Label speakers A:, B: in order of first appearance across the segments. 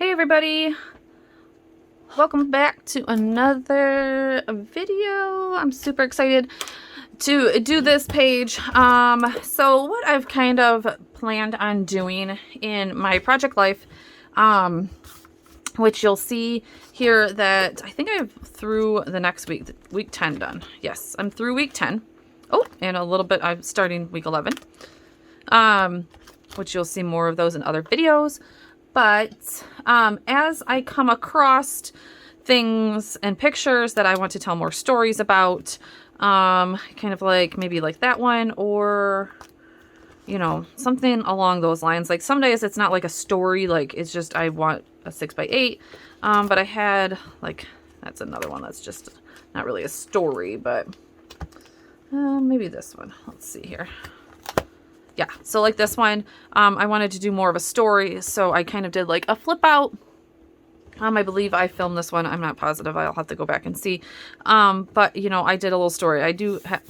A: Hey everybody, welcome back to another video. I'm super excited to do this page. So what I've kind of planned on doing in my project life, which you'll see here that I think I'm through the next week 10 done. Yes, I'm through week 10. Oh, and a little bit, I'm starting week 11, which you'll see more of those in other videos. But as I come across things and pictures that I want to tell more stories about, kind of like maybe like that one, or you know, something along those lines. Like some days it's not like a story, like it's just I want a 6x8. But I had like, that's another one that's just not really a story, but maybe this one. Let's see here. Yeah, so like this one, I wanted to do more of a story, so I kind of did like a flip out. I believe I filmed this one. I'm not positive. I'll have to go back and see. But, you know, I did a little story. I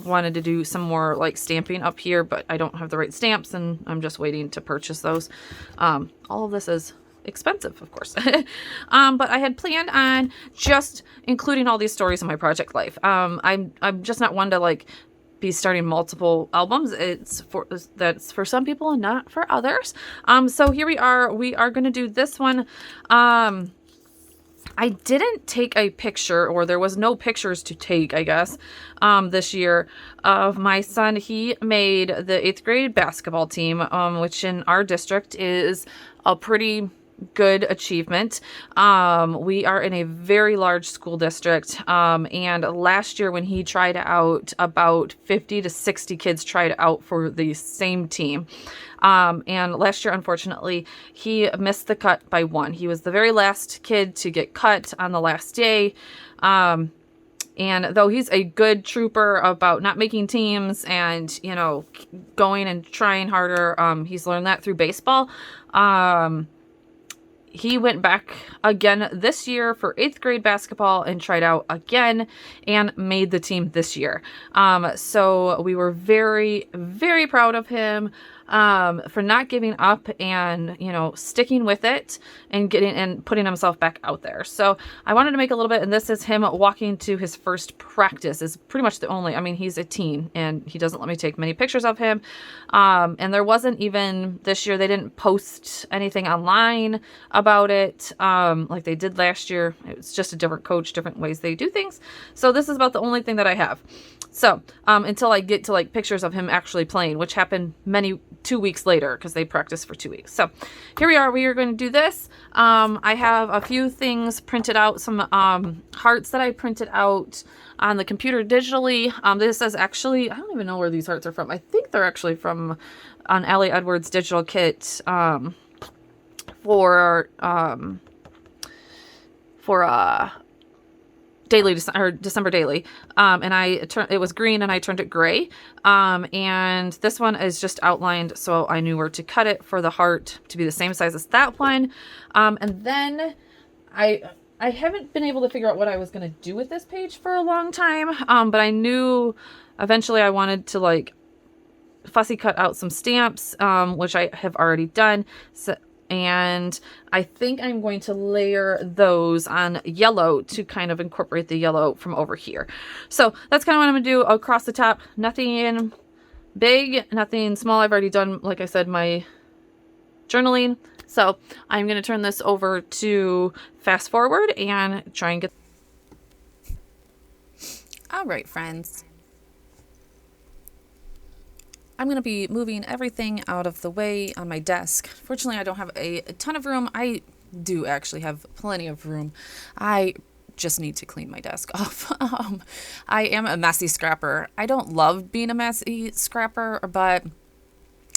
A: wanted to do some more like stamping up here, but I don't have the right stamps, and I'm just waiting to purchase those. All of this is expensive, of course. But I had planned on just including all these stories in my project life. I'm just not one to like be starting multiple albums. That's for some people and not for others. So here we are going to do this one. I didn't take a picture, or there was no pictures to take, I guess, this year of my son. He made the 8th grade basketball team, which in our district is a pretty good achievement. We are in a very large school district, and last year when he tried out, about 50 to 60 kids tried out for the same team. And last year, unfortunately, he missed the cut by one. He was the very last kid to get cut on the last day. And though he's a good trooper about not making teams and, you know, going and trying harder, he's learned that through baseball. He went back again this year for 8th grade basketball and tried out again and made the team this year. So we were very, very proud of him for not giving up and, you know, sticking with it and putting himself back out there. So I wanted to make a little bit, and this is him walking to his first practice. Is pretty much the only, I mean, he's a teen and he doesn't let me take many pictures of him. And there wasn't even this year, they didn't post anything online about it like they did last year. It was just a different coach, different ways they do things. So this is about the only thing that I have. So until I get to like pictures of him actually playing, which happened 2 weeks later because they practiced for 2 weeks. So here we are. We are going to do this. I have a few things printed out, some hearts that I printed out on the computer digitally. This is actually, I don't even know where these hearts are from. I think they're actually from an Allie Edwards digital kit for daily or December daily, and it was green and I turned it gray, and this one is just outlined, so I knew where to cut it for the heart to be the same size as that one. And then I haven't been able to figure out what I was going to do with this page for a long time, but I knew eventually I wanted to like fussy cut out some stamps, which I have already done. So, and I think I'm going to layer those on yellow to kind of incorporate the yellow from over here. So that's kind of what I'm going to do across the top. Nothing big, nothing small. I've already done, like I said, my journaling. So I'm going to turn this over to fast forward and try and get. All right, friends. I'm going to be moving everything out of the way on my desk. Fortunately, I don't have a ton of room. I do actually have plenty of room. I just need to clean my desk off. I am a messy scrapper. I don't love being a messy scrapper, but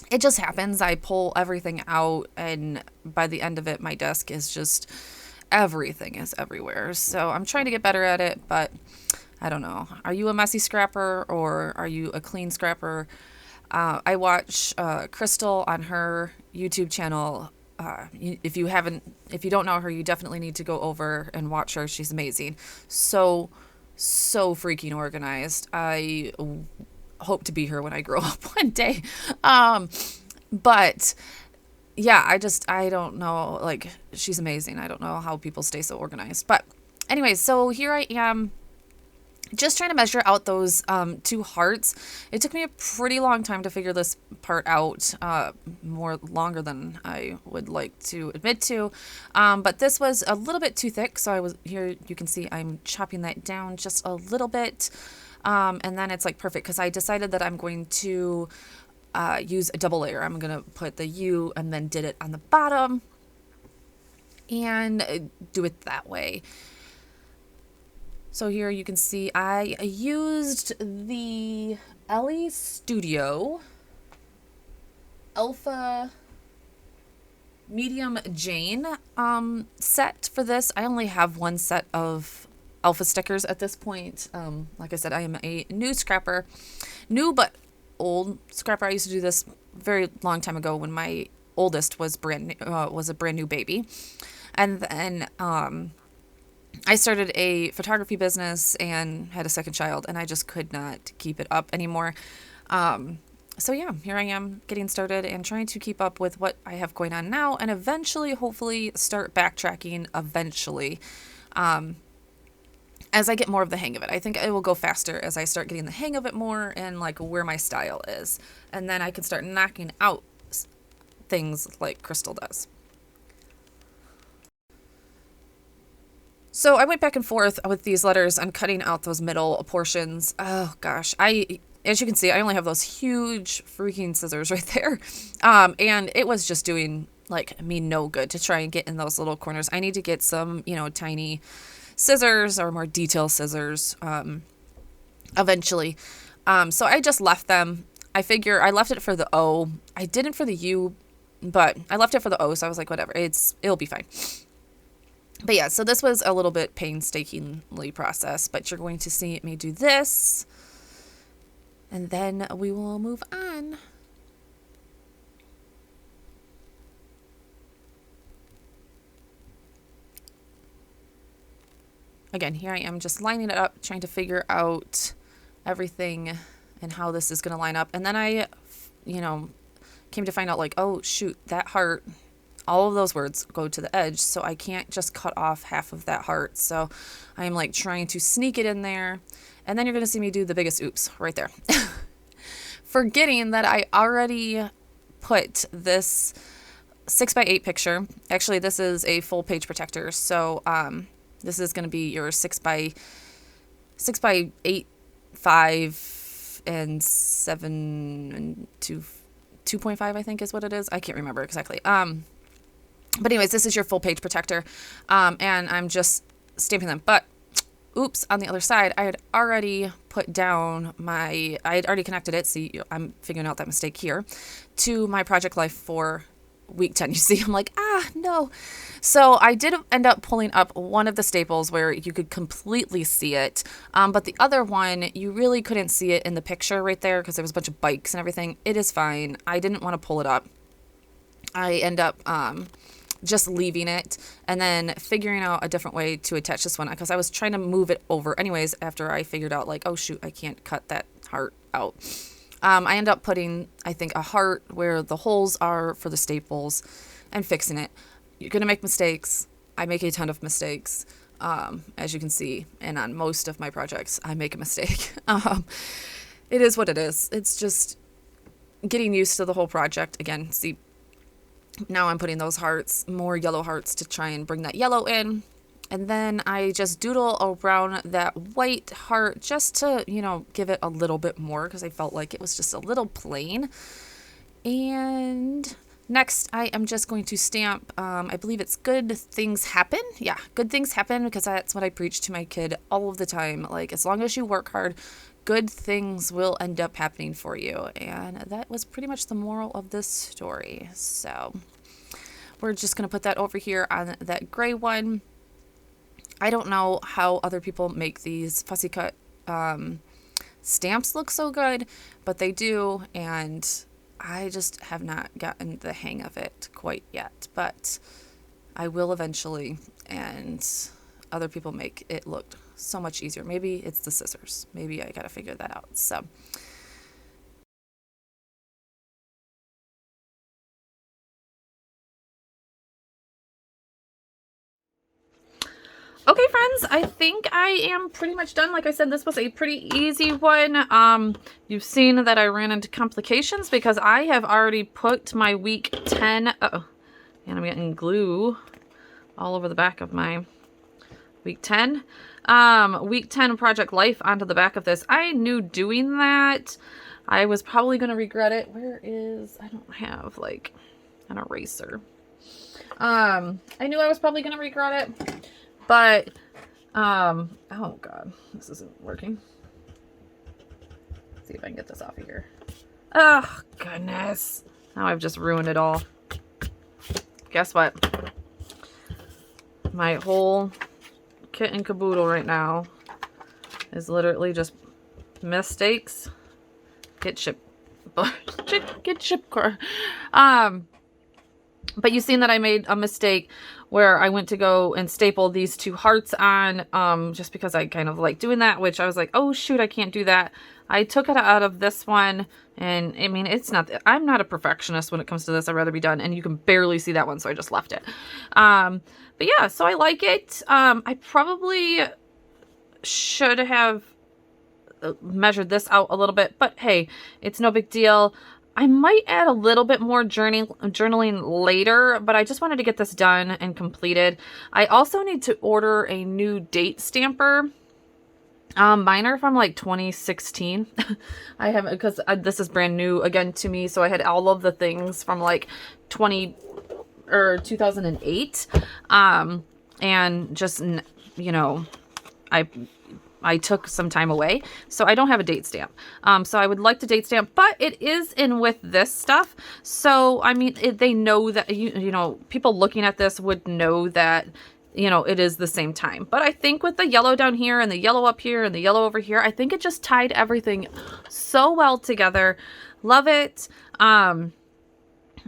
A: it just happens. I pull everything out, and by the end of it, my desk is just, everything is everywhere. So I'm trying to get better at it, but I don't know. Are you a messy scrapper or are you a clean scrapper? I watch Crystal on her YouTube channel. If you don't know her, you definitely need to go over and watch her. She's amazing. So freaking organized. I hope to be her when I grow up one day. But yeah, I don't know. Like, she's amazing. I don't know how people stay so organized. But, anyways, so here I am just trying to measure out those two hearts. It took me a pretty long time to figure this part out, more longer than I would like to admit to. But this was a little bit too thick, so I was here. You can see I'm chopping that down just a little bit, and then it's like perfect because I decided that I'm going to use a double layer. I'm gonna put the U and then did it on the bottom and do it that way. So here you can see I used the Ellie Studio Alpha Medium Jane set for this. I only have one set of Alpha stickers at this point. Like I said, I am a new scrapper. New but old scrapper. I used to do this very long time ago when my oldest was a brand new baby. And then I started a photography business and had a second child, and I just could not keep it up anymore. So yeah, here I am getting started and trying to keep up with what I have going on now, and eventually, hopefully, start backtracking eventually. As I get more of the hang of it. I think it will go faster as I start getting the hang of it more and like where my style is. And then I can start knocking out things like Crystal does. So I went back and forth with these letters and cutting out those middle portions. Oh gosh, as you can see, I only have those huge freaking scissors right there. And it was just doing like me no good to try and get in those little corners. I need to get some, tiny scissors or more detail scissors eventually. So I just left them. I figure I left it for the O. I didn't for the U, but I left it for the O, so I was like, whatever, it'll be fine. But yeah, so this was a little bit painstakingly processed, but you're going to see me do this, and then we will move on. Again, here I am just lining it up, trying to figure out everything and how this is going to line up. And then I, came to find out like, oh, shoot, that heart, all of those words go to the edge. So I can't just cut off half of that heart. So I'm like trying to sneak it in there. And then you're going to see me do the biggest oops right there. Forgetting that I already put this 6x8 picture. Actually, this is a full page protector. So, this is going to be your 6x8, 5 and 7 and 2.5, I think is what it is. I can't remember exactly. But anyways, this is your full page protector. And I'm just stamping them. But oops, on the other side, I had already put down I had already connected it. See, I'm figuring out that mistake here to my Project Life for week 10. You see, I'm like, no. So I did end up pulling up one of the staples where you could completely see it. But the other one, you really couldn't see it in the picture right there because there was a bunch of bikes and everything. It is fine. I didn't want to pull it up. I end up just leaving it and then figuring out a different way to attach this one because I was trying to move it over anyways after I figured out like, oh shoot, I can't cut that heart out. I end up putting, I think, a heart where the holes are for the staples and fixing it. You're going to make mistakes. I make a ton of mistakes, as you can see. And on most of my projects, I make a mistake. It is what it is. It's just getting used to the whole project. Again, see, now I'm putting those hearts, more yellow hearts to try and bring that yellow in. And then I just doodle around that white heart just to, give it a little bit more because I felt like it was just a little plain. And next I am just going to stamp, I believe it's Good Things Happen. Yeah, Good Things Happen because that's what I preach to my kid all of the time. Like, as long as you work hard, good things will end up happening for you. And that was pretty much the moral of this story. So we're just going to put that over here on that gray one. I don't know how other people make these fussy cut stamps look so good, but they do, and I just have not gotten the hang of it quite yet, but I will eventually, and other people make it look so much easier. Maybe it's the scissors. Maybe I gotta figure that out. So Okay, friends, I think I am pretty much done. Like I said, this was a pretty easy one. You've seen that I ran into complications because I have already put my week 10. Uh-oh. And I'm getting glue all over the back of my week 10. Week 10 Project Life onto the back of this. I knew doing that I was probably going to regret it. Where is, I don't have like an eraser. I knew I was probably going to regret it. But, oh God, this isn't working. Let's see if I can get this off of here. Oh, goodness. Now I've just ruined it all. Guess what? My whole kit and caboodle right now is literally just mistakes. Get shipped. Get shipped. But you've seen that I made a mistake where I went to go and staple these two hearts on, just because I kind of like doing that, which I was like, oh shoot, I can't do that. I took it out of this one, and I mean, it's not, I'm not a perfectionist when it comes to this. I'd rather be done, and you can barely see that one, so I just left it. But yeah, so I like it. I probably should have measured this out a little bit, but hey, it's no big deal. I might add a little bit more journaling later, but I just wanted to get this done and completed. I also need to order a new date stamper. Mine are from like 2016. I haven't, because this is brand new again to me, so I had all of the things from like 2008. And just, you know, I took some time away, so I don't have a date stamp. So I would like to date stamp, but it is in with this stuff. So, I mean, they know that, you know, people looking at this would know that, you know, it is the same time. But I think with the yellow down here and the yellow up here and the yellow over here, I think it just tied everything so well together. Love it.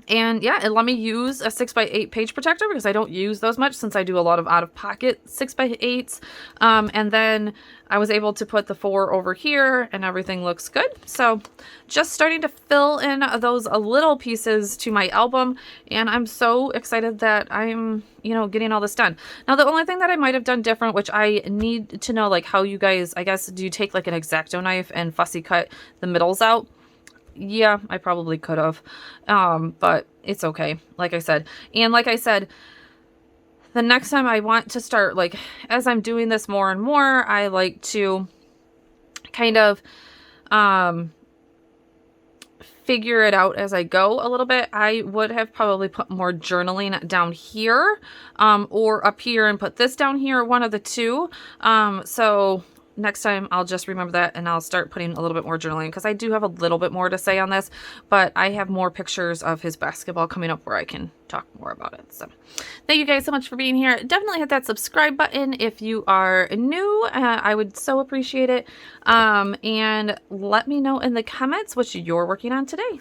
A: And yeah, it let me use a 6x8 page protector because I don't use those much since I do a lot of out-of-pocket 6x8s. And then I was able to put the 4 over here and everything looks good. So just starting to fill in those little pieces to my album. And I'm so excited that I'm, you know, getting all this done. Now, the only thing that I might have done different, which I need to know, like how you guys, I guess, do you take like an X-Acto knife and fussy cut the middles out? Yeah, I probably could have, but it's okay, like I said. And like I said, the next time I want to start, like, as I'm doing this more and more, I like to kind of figure it out as I go a little bit. I would have probably put more journaling down here, or up here and put this down here, one of the two. So next time I'll just remember that and I'll start putting a little bit more journaling because I do have a little bit more to say on this, but I have more pictures of his basketball coming up where I can talk more about it. So thank you guys so much for being here. Definitely hit that subscribe button if you are new. I would so appreciate it. And let me know in the comments what you're working on today.